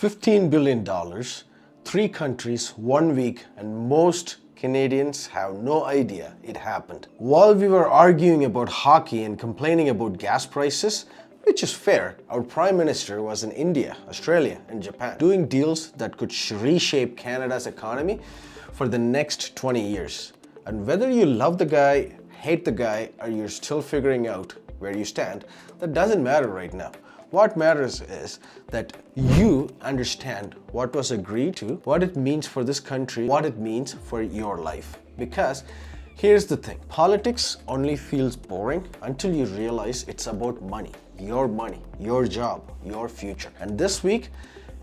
$15 billion, 3 countries, 1 week, and most Canadians have no idea it happened. While we were arguing about hockey and complaining about gas prices, which is fair, our Prime Minister was in India, Australia, and Japan, doing deals that could reshape Canada's economy for the next 20 years. And whether you love the guy, hate the guy, or you're still figuring out where you stand, that doesn't matter right now. What matters is that you understand what was agreed to, what it means for this country, what it means for your life. Because here's the thing, politics only feels boring until you realize it's about money, your job, your future. And this week,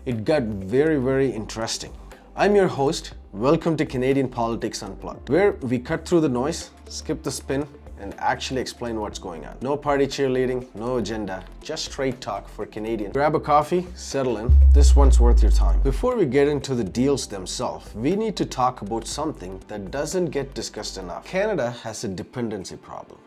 it got very interesting. I'm your host. Welcome to Canadian Politics Unplugged, where we cut through the noise, skip the spin, and actually explain what's going on. No party cheerleading, no agenda, just straight talk for Canadians. Grab a coffee, settle in. This one's worth your time. Before we get into the deals themselves, we need to talk about something that doesn't get discussed enough. Canada has a dependency problem.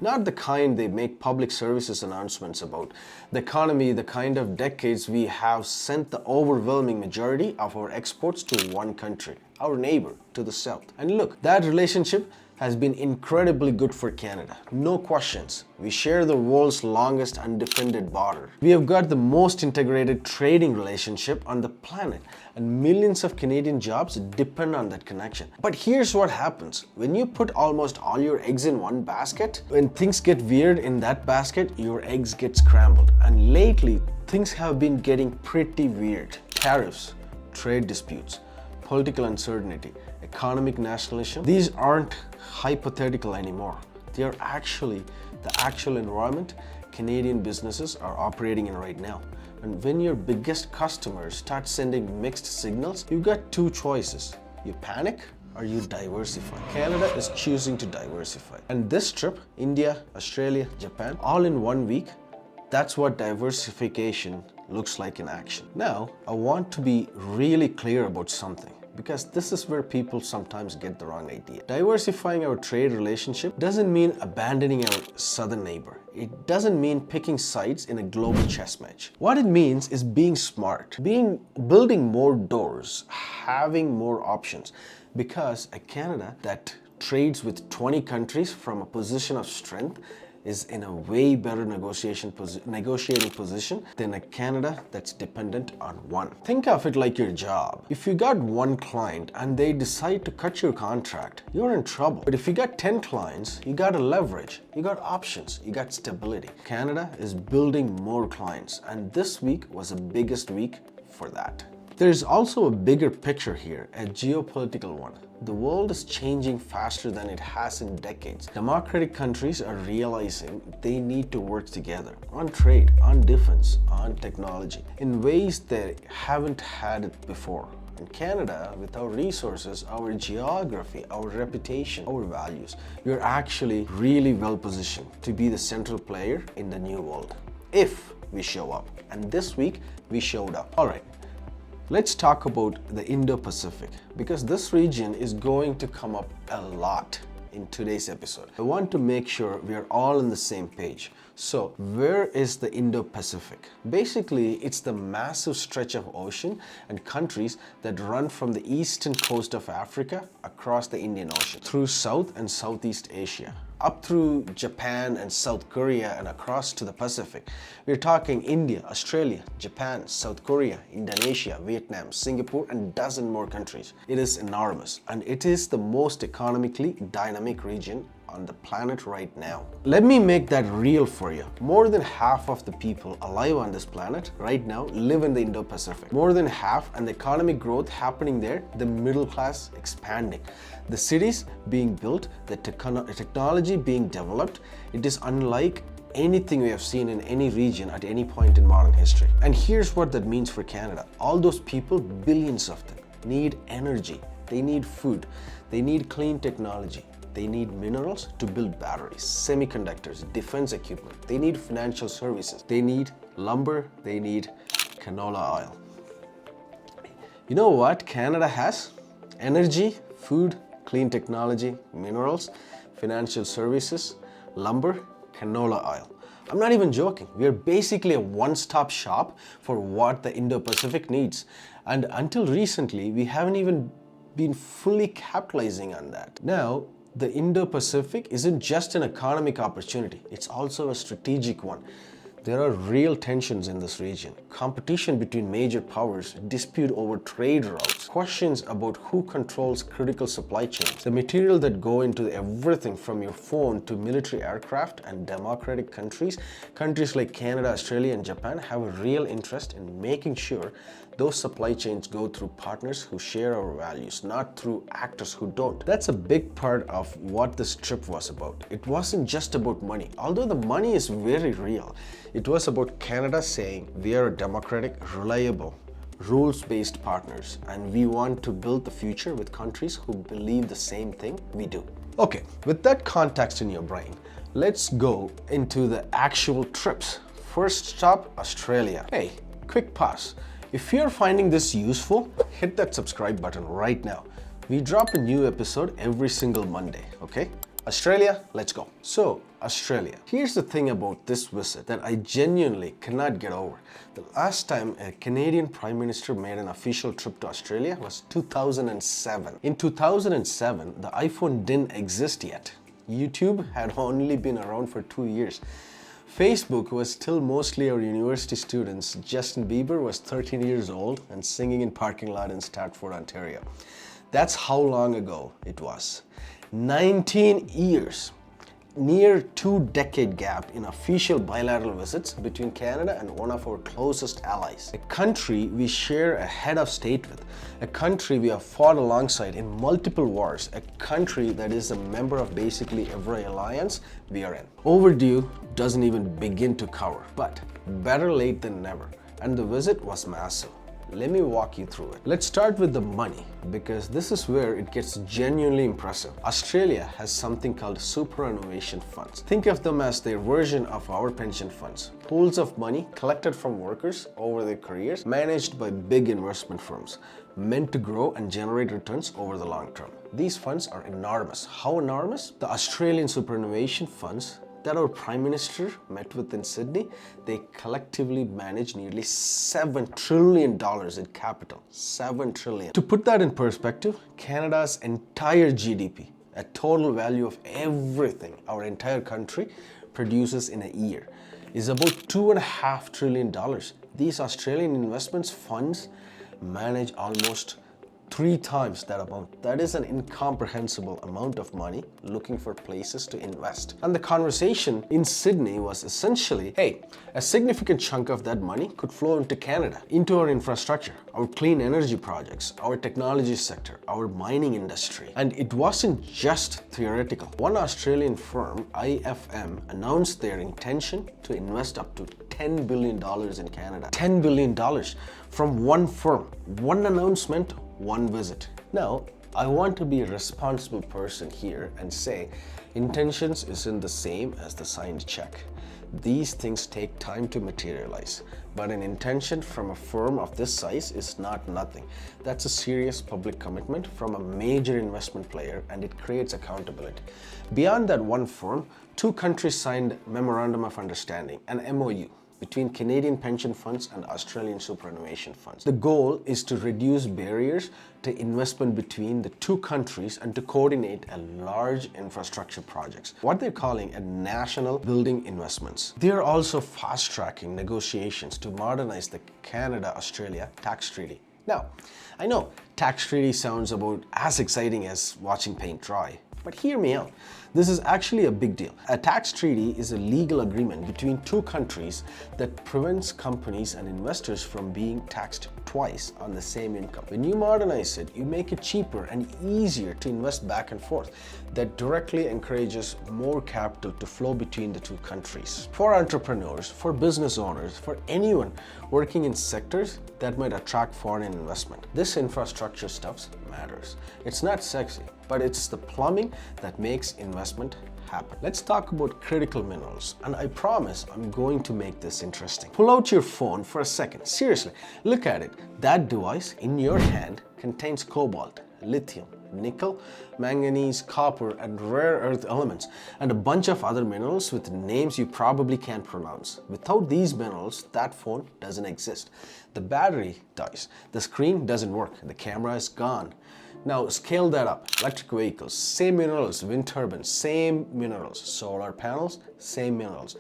Not the kind they make public services announcements about. The economy, the kind of decades we have sent the overwhelming majority of our exports to one country, our neighbor to the south. And look, that relationship has been incredibly good for Canada. No questions. We share the world's longest undefended border. We have got the most integrated trading relationship on the planet, and millions of Canadian jobs depend on that connection. But here's what happens. When you put almost all your eggs in one basket, when things get weird in that basket, your eggs get scrambled. And lately, things have been getting pretty weird. Tariffs, trade disputes, political uncertainty, economic nationalism. These aren't hypothetical anymore. They are actually the actual environment Canadian businesses are operating in right now. And when your biggest customers start sending mixed signals, you've got two choices. You panic or you diversify. Canada is choosing to diversify. And this trip, India, Australia, Japan, all in 1 week, that's what diversification looks like in action. Now, I want to be really clear about something, because this is where people sometimes get the wrong idea. Diversifying our trade relationship doesn't mean abandoning our southern neighbor. It doesn't mean picking sides in a global chess match. What it means is being smart, building more doors, having more options. Because a Canada that trades with 20 countries from a position of strength is in a way better negotiating position than a Canada that's dependent on one. Think of it like your job. If you got one client and they decide to cut your contract, you're in trouble. But if you got 10 clients, you got a leverage, you got options, you got stability. Canada is building more clients, and this week was the biggest week for that. There's also a bigger picture here, a geopolitical one. The world is changing faster than it has in decades. Democratic countries are realizing they need to work together on trade, on defense, on technology, in ways they haven't had it before. And Canada, with our resources, our geography, our reputation, our values, we're actually really well positioned to be the central player in the new world, if we show up. And this week, we showed up. All right. Let's talk about the Indo-Pacific, because this region is going to come up a lot in today's episode. I want to make sure we are all on the same page. So, where is the Indo-Pacific? Basically, it's the massive stretch of ocean and countries that run from the eastern coast of Africa across the Indian Ocean, through South and Southeast Asia, up through Japan and South Korea and across to the Pacific. We're talking India, Australia, Japan, South Korea, Indonesia, Vietnam, Singapore, and a dozen more countries. It is enormous, and it is the most economically dynamic region on the planet right now. Let me make that real for you. More than half of the people alive on this planet right now live in the Indo-Pacific. More than half, and the economic growth happening there, the middle class expanding. The cities being built, the technology being developed. It is unlike anything we have seen in any region at any point in modern history. And here's what that means for Canada. All those people, billions of them, need energy. They need food. They need clean technology. They need minerals to build batteries, semiconductors, defense equipment. They need financial services. They need lumber. They need canola oil. You know what Canada has? Energy, food, clean technology, minerals, financial services, lumber, canola oil. I'm not even joking. We are basically a one-stop shop for what the Indo-Pacific needs. And until recently, we haven't even been fully capitalizing on that. Now, the Indo-Pacific isn't just an economic opportunity, it's also a strategic one. There are real tensions in this region. Competition between major powers, dispute over trade routes, questions about who controls critical supply chains, the material that go into everything from your phone to military aircraft, and democratic countries like Canada, Australia, and Japan have a real interest in making sure those supply chains go through partners who share our values, not through actors who don't. That's a big part of what this trip was about. It wasn't just about money, although the money is very real. It was about Canada saying we are a democratic, reliable, rules-based partners, and we want to build the future with countries who believe the same thing we do. Okay, with that context in your brain, let's go into the actual trips. First stop, Australia. Hey, quick pause. If you're finding this useful, hit that subscribe button right now. We drop a new episode every single Monday, okay? Australia, let's go. So, Australia. Here's the thing about this visit that I genuinely cannot get over. The last time a Canadian Prime Minister made an official trip to Australia was 2007. In 2007, the iPhone didn't exist yet. YouTube had only been around for 2 years. Facebook was still mostly our university students. Justin Bieber was 13 years old and singing in parking lot in Stratford, Ontario. That's how long ago it was. 19 years. Near 2-decade gap in official bilateral visits between Canada and one of our closest allies. A country we share a head of state with. A country we have fought alongside in multiple wars. A country that is a member of basically every alliance we are in. Overdue doesn't even begin to cover, but better late than never. And the visit was massive. Let me walk you through it. Let's start with the money, because this is where it gets genuinely impressive. Australia has something called superannuation funds. Think of them as their version of our pension funds. Pools of money collected from workers over their careers, managed by big investment firms, meant to grow and generate returns over the long term. These funds are enormous. How enormous? The Australian superannuation funds that our Prime Minister met with in Sydney, they collectively manage nearly $7 trillion in capital. $7 trillion. To put that in perspective, Canada's entire GDP, a total value of everything our entire country produces in a year, is about $2.5 trillion. These Australian investments funds manage almost 3 times that amount. That is an incomprehensible amount of money looking for places to invest. And the conversation in Sydney was essentially, hey, a significant chunk of that money could flow into Canada, into our infrastructure, our clean energy projects, our technology sector, our mining industry. And it wasn't just theoretical. One Australian firm, IFM, announced their intention to invest up to $10 billion in Canada. $10 billion from one firm, one announcement, one visit. Now, I want to be a responsible person here and say intentions isn't the same as the signed check. These things take time to materialize, but an intention from a firm of this size is not nothing. That's a serious public commitment from a major investment player, and it creates accountability. Beyond that one firm, 2 countries signed Memorandum of Understanding, an MOU, between Canadian pension funds and Australian superannuation funds. The goal is to reduce barriers to investment between the 2 countries and to coordinate a large infrastructure projects, what they're calling a national building investments. They are also fast-tracking negotiations to modernize the Canada-Australia tax treaty. Now, I know tax treaty sounds about as exciting as watching paint dry, but hear me out. This is actually a big deal. A tax treaty is a legal agreement between 2 countries that prevents companies and investors from being taxed twice on the same income. When you modernize it, you make it cheaper and easier to invest back and forth. That directly encourages more capital to flow between the 2 countries. For entrepreneurs, for business owners, for anyone working in sectors that might attract foreign investment, this infrastructure stuff matters. It's not sexy, but it's the plumbing that makes investment happen. Let's talk about critical minerals, and I promise I'm going to make this interesting. Pull out your phone for a second. Seriously, look at it. That device in your hand contains cobalt, lithium, nickel, manganese, copper, and rare earth elements, and a bunch of other minerals with names you probably can't pronounce. Without these minerals, that phone doesn't exist. The battery dies, the screen doesn't work, the camera is gone. Now scale that up. Electric vehicles, same minerals. Wind turbines, same minerals. Solar panels, same minerals.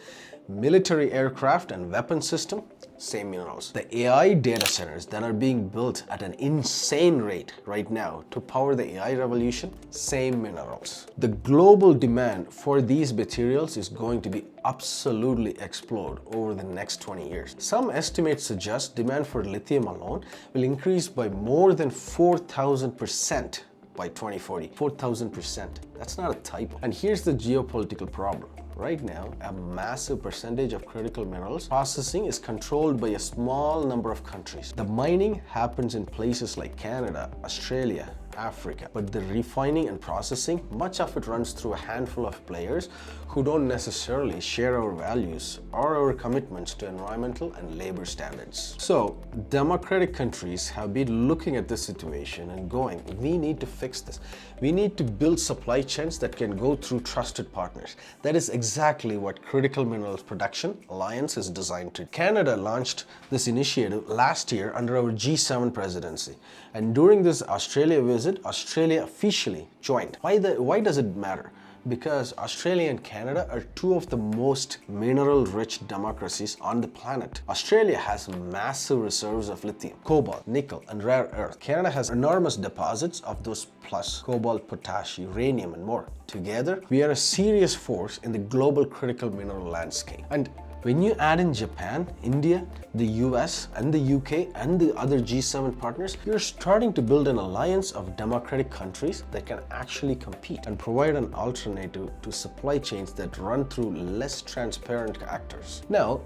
Military aircraft and weapon system, same minerals. The AI data centers that are being built at an insane rate right now to power the AI revolution, same minerals. The global demand for these materials is going to be absolutely explode over the next 20 years. Some estimates suggest demand for lithium alone will increase by more than 4,000% by 2040. 4,000%. That's not a typo. And here's the geopolitical problem. Right now, a massive percentage of critical minerals processing is controlled by a small number of countries. The mining happens in places like Canada, Australia, Africa, but the refining and processing, much of it runs through a handful of players who don't necessarily share our values or our commitments to environmental and labor standards. So, democratic countries have been looking at this situation and going, we need to fix this. We need to build supply chains that can go through trusted partners. That is exactly what Critical Minerals Production Alliance is designed to do. Canada launched this initiative last year under our G7 presidency. And during this Australia visit, Australia officially joined. Why does it matter? Because Australia and Canada are two of the most mineral-rich democracies on the planet. Australia has massive reserves of lithium, cobalt, nickel, and rare earth. Canada has enormous deposits of those plus cobalt, potassium, uranium, and more. Together, we are a serious force in the global critical mineral landscape. And when you add in Japan, India, the US, and the UK, and the other G7 partners, you're starting to build an alliance of democratic countries that can actually compete and provide an alternative to supply chains that run through less transparent actors. Now,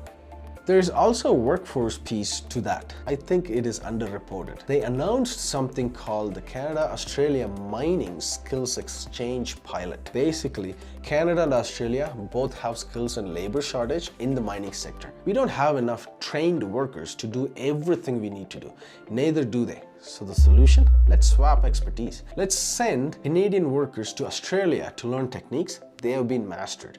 there's also a workforce piece to that. I think it is underreported. They announced something called the Canada-Australia Mining Skills Exchange Pilot. Basically, Canada and Australia both have skills and labor shortage in the mining sector. We don't have enough trained workers to do everything we need to do. Neither do they. So the solution? Let's swap expertise. Let's send Canadian workers to Australia to learn techniques they have been mastered.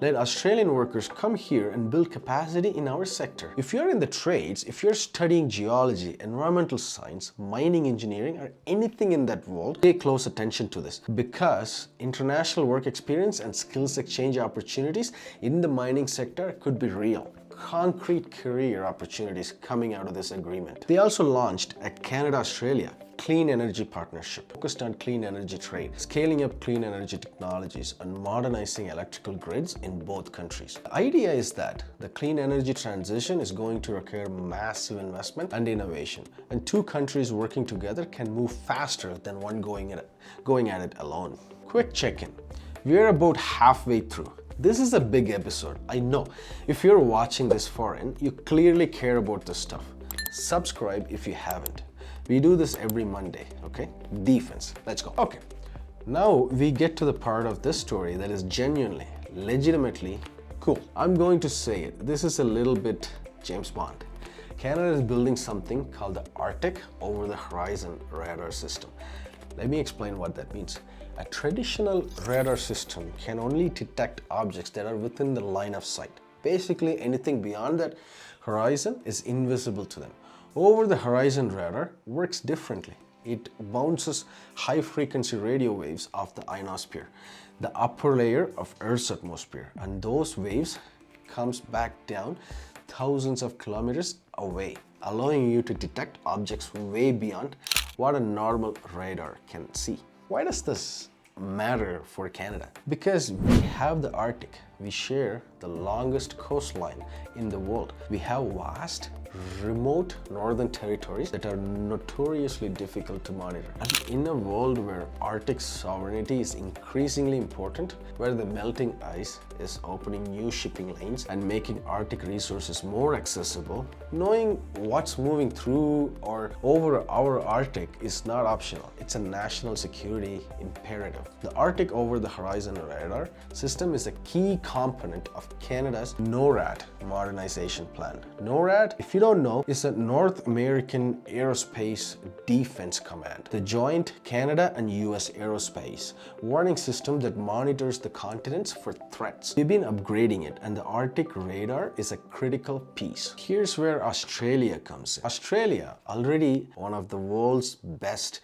Let Australian workers come here and build capacity in our sector. If you're in the trades, if you're studying geology, environmental science, mining engineering, or anything in that world, pay close attention to this, because international work experience and skills exchange opportunities in the mining sector could be real. Concrete career opportunities coming out of this agreement. They also launched a Canada-Australia Clean Energy Partnership focused on clean energy trade, scaling up clean energy technologies, and modernizing electrical grids in both countries. The idea is that the clean energy transition is going to require massive investment and innovation, and two countries working together can move faster than one going at it alone. Quick check-in. We're about halfway through. This is a big episode, I know. If you're watching this foreign, you clearly care about this stuff. Subscribe if you haven't. We do this every Monday, okay? Defense, let's go. Okay, now we get to the part of this story that is genuinely, legitimately cool. I'm going to say it, this is a little bit James Bond. Canada is building something called the Arctic Over-the-Horizon Radar System. Let me explain what that means. A traditional radar system can only detect objects that are within the line of sight. Basically, anything beyond that horizon is invisible to them. Over-the-horizon radar works differently. It bounces high-frequency radio waves off the ionosphere, the upper layer of Earth's atmosphere, and those waves comes back down thousands of kilometers away, allowing you to detect objects way beyond what a normal radar can see. Why does this matter for Canada? Because we have the Arctic. We share the longest coastline in the world. We have vast, remote northern territories that are notoriously difficult to monitor. And in a world where Arctic sovereignty is increasingly important, where the melting ice is opening new shipping lanes and making Arctic resources more accessible, knowing what's moving through or over our Arctic is not optional. It's a national security imperative. The Arctic Over-the-Horizon Radar system is a key component of Canada's NORAD modernization plan. NORAD, if you don't know, is the North American Aerospace Defense Command, the joint Canada and US aerospace warning system that monitors the continents for threats. We've been upgrading it, and the Arctic radar is a critical piece. Here's where Australia comes in. Australia, already one of the world's best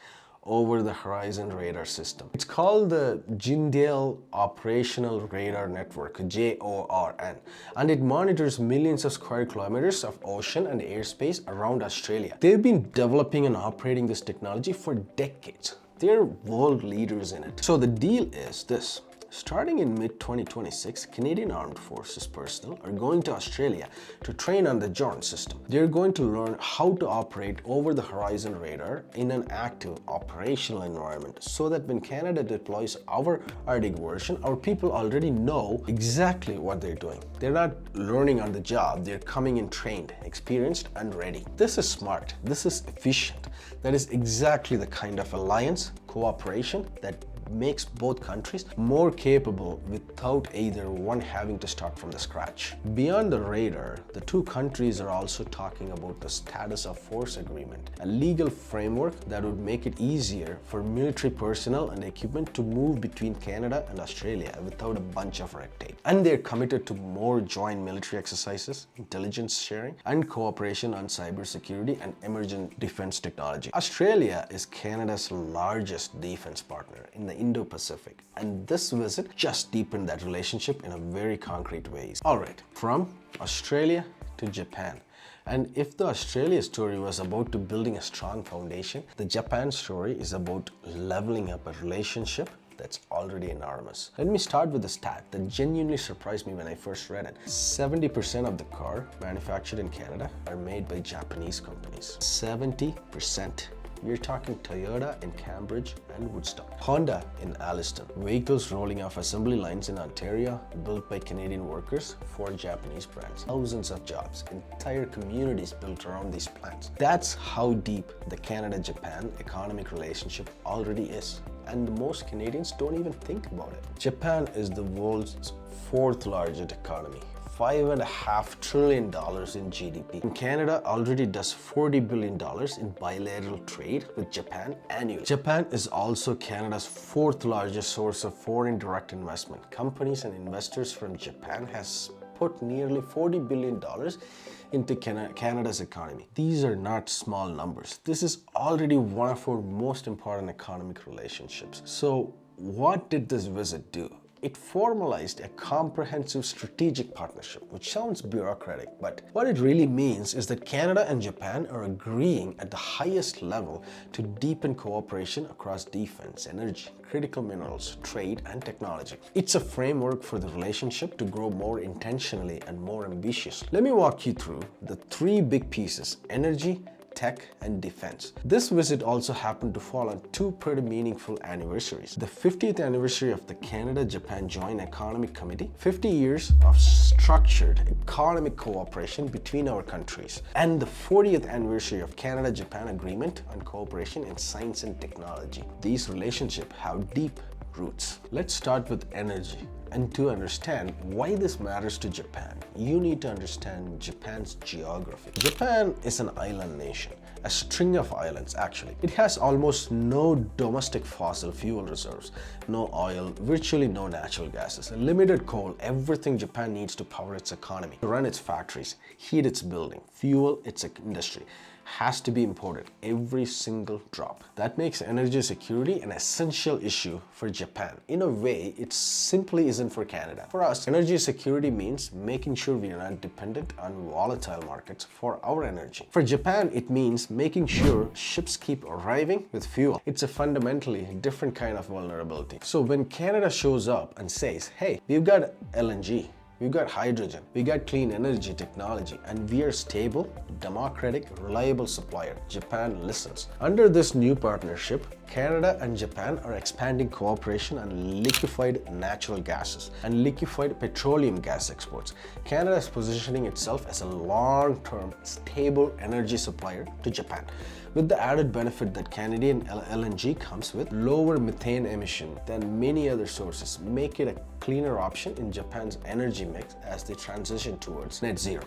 over-the-horizon radar system. It's called the Jindal Operational Radar Network, JORN, and it monitors millions of square kilometers of ocean and airspace around Australia. They've been developing and operating this technology for decades. They're world leaders in it. So the deal is this. Starting in mid-2026, Canadian Armed Forces personnel are going to Australia to train on the JORN system. They're going to learn how to operate over-the-horizon radar in an active operational environment so that when Canada deploys our Arctic version, our people already know exactly what they're doing. They're not learning on the job, they're coming in trained, experienced, and ready. This is smart, this is efficient. That is exactly the kind of alliance, cooperation that makes both countries more capable without either one having to start from the scratch. Beyond the radar, the two countries are also talking about the status of force agreement, a legal framework that would make it easier for military personnel and equipment to move between Canada and Australia without a bunch of red tape. And they're committed to more joint military exercises, intelligence sharing, and cooperation on cybersecurity and emergent defense technology. Australia is Canada's largest defense partner in the Indo-Pacific, and this visit just deepened that relationship in a very concrete ways. Alright, from Australia to Japan. And if the Australia story was about to building a strong foundation, the Japan story is about leveling up a relationship that's already enormous. Let me start with a stat that genuinely surprised me when I first read it. 70% of the car manufactured in Canada are made by Japanese companies. 70%. We're talking Toyota in Cambridge and Woodstock, Honda in Alliston, vehicles rolling off assembly lines in Ontario built by Canadian workers for Japanese brands. Thousands of jobs, entire communities built around these plants. That's how deep the Canada-Japan economic relationship already is. And most Canadians don't even think about it. Japan is the world's fourth largest economy. $5.5 trillion in GDP. And Canada already does $40 billion in bilateral trade with Japan annually. Japan is also Canada's fourth largest source of foreign direct investment. Companies and investors from Japan has put nearly $40 billion into Canada's economy. These are not small numbers. This is already one of our most important economic relationships. So what did this visit do? It formalized a comprehensive strategic partnership, which sounds bureaucratic, but what it really means is that Canada and Japan are agreeing at the highest level to deepen cooperation across defense, energy, critical minerals, trade, and technology. It's a framework for the relationship to grow more intentionally and more ambitiously. Let me walk you through the three big pieces: energy, tech, and defense. This visit also happened to fall on two pretty meaningful anniversaries. The 50th anniversary of the Canada-Japan Joint Economic Committee, 50 years of structured economic cooperation between our countries, and the 40th anniversary of Canada-Japan Agreement on Cooperation in Science and Technology. These relationships have deep roots. Let's start with energy. And to understand why this matters to Japan, you need to understand Japan's geography. Japan is an island nation, a string of islands actually. It has almost no domestic fossil fuel reserves, no oil, virtually no natural gases, limited coal, everything Japan needs to power its economy, to run its factories, heat its building, fuel its industry, has to be imported, every single drop. That makes energy security an essential issue for Japan. In a way, it simply isn't for Canada. For us, energy security means making sure we are not dependent on volatile markets for our energy. For Japan, it means making sure ships keep arriving with fuel. It's a fundamentally different kind of vulnerability. So when Canada shows up and says, hey, we've got LNG, we've got hydrogen, we got clean energy technology, and we are stable, democratic, reliable supplier, Japan listens. Under this new partnership, Canada and Japan are expanding cooperation on liquefied natural gases and liquefied petroleum gas exports. Canada is positioning itself as a long-term, stable energy supplier to Japan, with the added benefit that Canadian LNG comes with lower methane emission than many other sources, make it a cleaner option in Japan's energy mix as they transition towards net zero.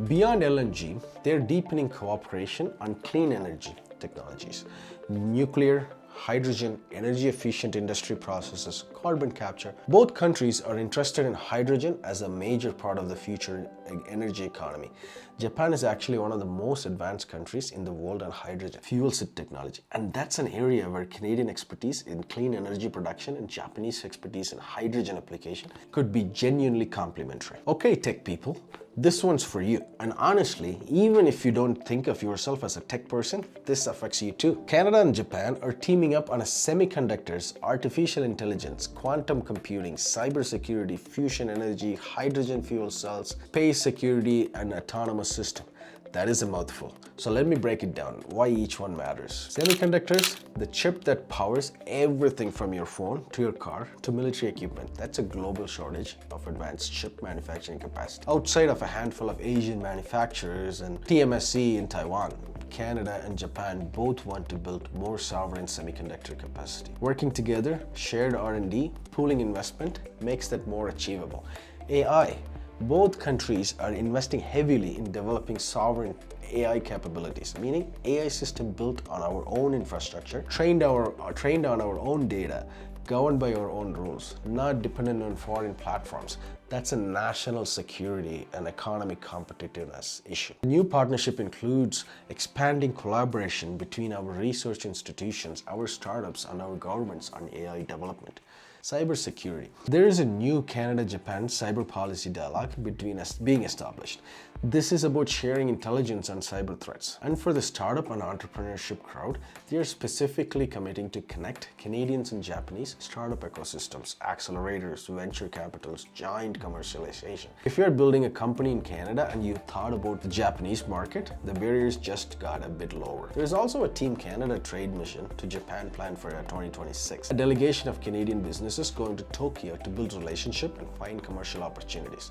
Beyond LNG, they're deepening cooperation on clean energy technologies, nuclear, hydrogen, energy-efficient industry processes, carbon capture. Both countries are interested in hydrogen as a major part of the future energy economy. Japan is actually one of the most advanced countries in the world on hydrogen fuel cell technology, and that's an area where Canadian expertise in clean energy production and Japanese expertise in hydrogen application could be genuinely complementary. Okay, tech people, this one's for you. And honestly, even if you don't think of yourself as a tech person, this affects you too. Canada and Japan are teaming up on a semiconductors, artificial intelligence, quantum computing, cybersecurity, fusion energy, hydrogen fuel cells, space security, and autonomous system. That is a mouthful. So let me break it down, why each one matters. Semiconductors, the chip that powers everything from your phone to your car to military equipment. That's a global shortage of advanced chip manufacturing capacity. Outside of a handful of Asian manufacturers and TSMC in Taiwan, Canada and Japan both want to build more sovereign semiconductor capacity. Working together, shared R&D, pooling investment makes that more achievable. AI. Both countries are investing heavily in developing sovereign AI capabilities, meaning AI system built on our own infrastructure, trained on our own data, governed by our own rules, not dependent on foreign platforms. That's a national security and economic competitiveness issue. The new partnership includes expanding collaboration between our research institutions, our startups, and our governments on AI development. Cybersecurity. There is a new Canada-Japan cyber policy dialogue between us being established. This is about sharing intelligence on cyber threats. And for the startup and entrepreneurship crowd, they are specifically committing to connect Canadians and Japanese startup ecosystems, accelerators, venture capitals, joint commercialization. If you're building a company in Canada and you thought about the Japanese market, the barriers just got a bit lower. There's also a Team Canada trade mission to Japan planned for 2026. A delegation of Canadian businesses going to Tokyo to build relationship and find commercial opportunities.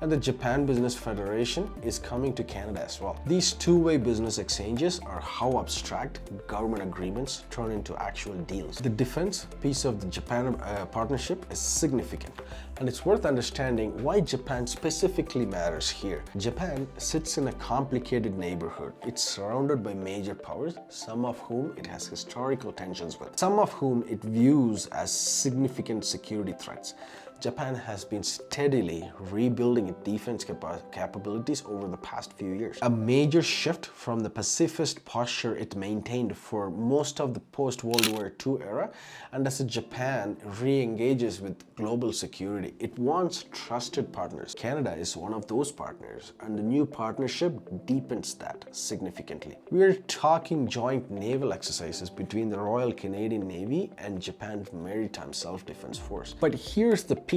And the Japan Business Federation is coming to Canada as well. These two-way business exchanges are how abstract government agreements turn into actual deals. The defense piece of the Japan partnership is significant, and it's worth understanding why Japan specifically matters here. Japan sits in a complicated neighborhood. It's surrounded by major powers, some of whom it has historical tensions with, some of whom it views as significant security threats. Japan has been steadily rebuilding its defense capabilities over the past few years. A major shift from the pacifist posture it maintained for most of the post-World War II era, and as Japan re-engages with global security, it wants trusted partners. Canada is one of those partners, and the new partnership deepens that significantly. We are talking joint naval exercises between the Royal Canadian Navy and Japan's Maritime Self-Defense Force. But here's the piece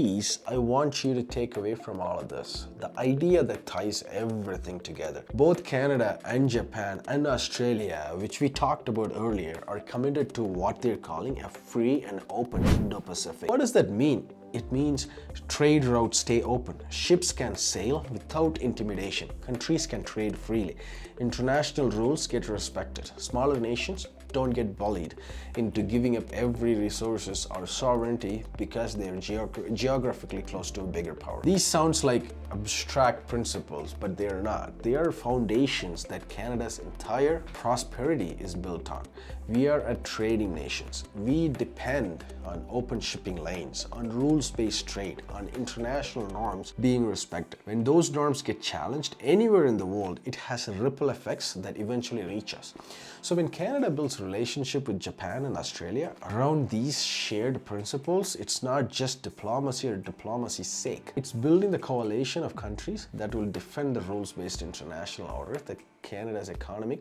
I want you to take away from all of this. The idea that ties everything together. Both Canada and Japan and Australia, which we talked about earlier, are committed to what they're calling a free and open Indo-Pacific. What does that mean? It means trade routes stay open. Ships can sail without intimidation. Countries can trade freely. International rules get respected. Smaller nations don't get bullied into giving up every resources or sovereignty because they are geographically close to a bigger power. These sounds like abstract principles, but they are not. They are foundations that Canada's entire prosperity is built on. We are a trading nation. We depend on open shipping lanes, on rules-based trade, on international norms being respected. When those norms get challenged anywhere in the world, it has ripple effects that eventually reach us. So when Canada builds relationship with Japan and Australia around these shared principles, it's not just diplomacy or diplomacy's sake. It's building the coalition of countries that will defend the rules-based international order that Canada's economy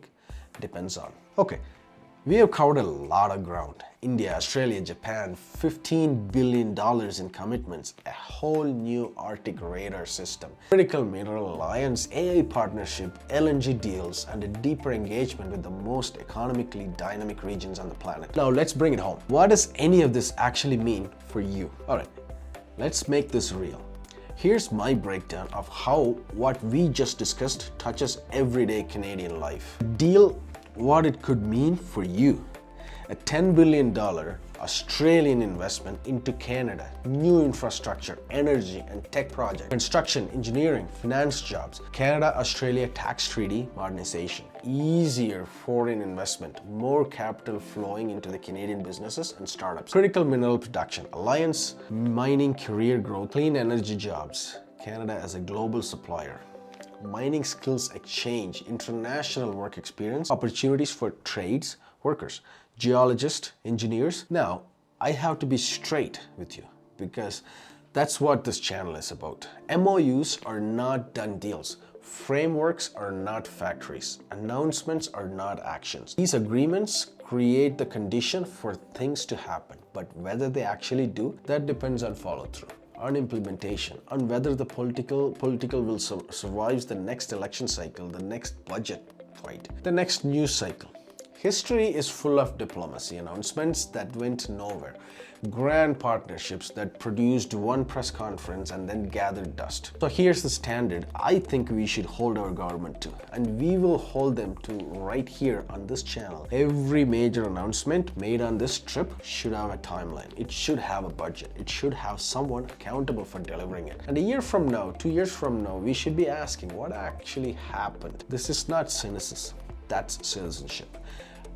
depends on. Okay. We have covered a lot of ground. India, Australia, Japan, $15 billion in commitments, a whole new Arctic radar system, critical mineral alliance, AI partnership, LNG deals, and a deeper engagement with the most economically dynamic regions on the planet. Now let's bring it home. What does any of this actually mean for you? All right, let's make this real. Here's my breakdown of how what we just discussed touches everyday Canadian life. Deal what it could mean for you. a $10 billion Australian investment into Canada, new infrastructure, energy and tech projects, construction, engineering, finance jobs, Canada-Australia tax treaty modernization, easier foreign investment, more capital flowing into the Canadian businesses and startups, critical mineral production, alliance, mining career growth, clean energy jobs, Canada as a global supplier, mining skills exchange, international work experience, opportunities for trades, workers, geologists, engineers. Now, I have to be straight with you because that's what this channel is about. MOUs are not done deals. Frameworks are not factories. Announcements are not actions. These agreements create the condition for things to happen, but whether they actually do, that depends on follow-through, on implementation, on whether the political will survive the next election cycle, the next budget fight, the next news cycle. History is full of diplomacy announcements that went nowhere, grand partnerships that produced one press conference and then gathered dust. So here's the standard I think we should hold our government to, and we will hold them to right here on this channel. Every major announcement made on this trip should have a timeline. It should have a budget. It should have someone accountable for delivering it. And a year from now, 2 years from now, we should be asking what actually happened. This is not cynicism, that's citizenship.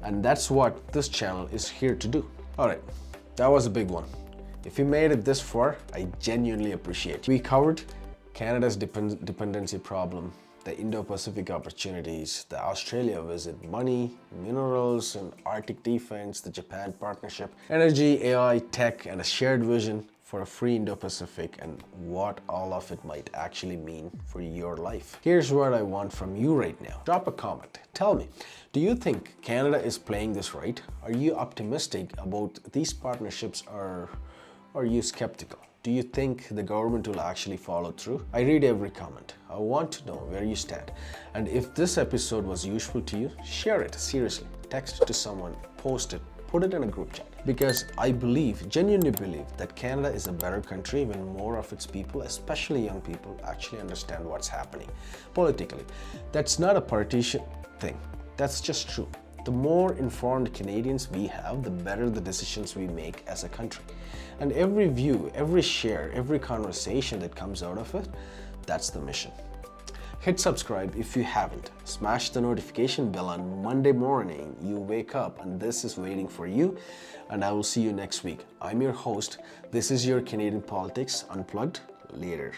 And that's what this channel is here to do. All right, that was a big one. If you made it this far, I genuinely appreciate it. We covered Canada's dependency problem, the Indo-Pacific opportunities, the Australia visit, money, minerals and Arctic defense, the Japan partnership, energy, AI, tech, and a shared vision for a free Indo-Pacific and what all of it might actually mean for your life. Here's what I want from you right now. Drop a comment. Tell me, do you think Canada is playing this right? Are you optimistic about these partnerships or are you skeptical? Do you think the government will actually follow through? I read every comment. I want to know where you stand. And if this episode was useful to you, share it, seriously. Text it to someone, post it, put it in a group chat. Because I genuinely believe that Canada is a better country when more of its people, especially young people, actually understand what's happening politically. That's not a partition thing. That's just true. The more informed Canadians we have, the better the decisions we make as a country. And every view, every share, every conversation that comes out of it, that's the mission. Hit subscribe if you haven't. Smash the notification bell on Monday morning. You wake up and this is waiting for you. And I will see you next week. I'm your host. This is your Canadian Politics Unplugged. Later.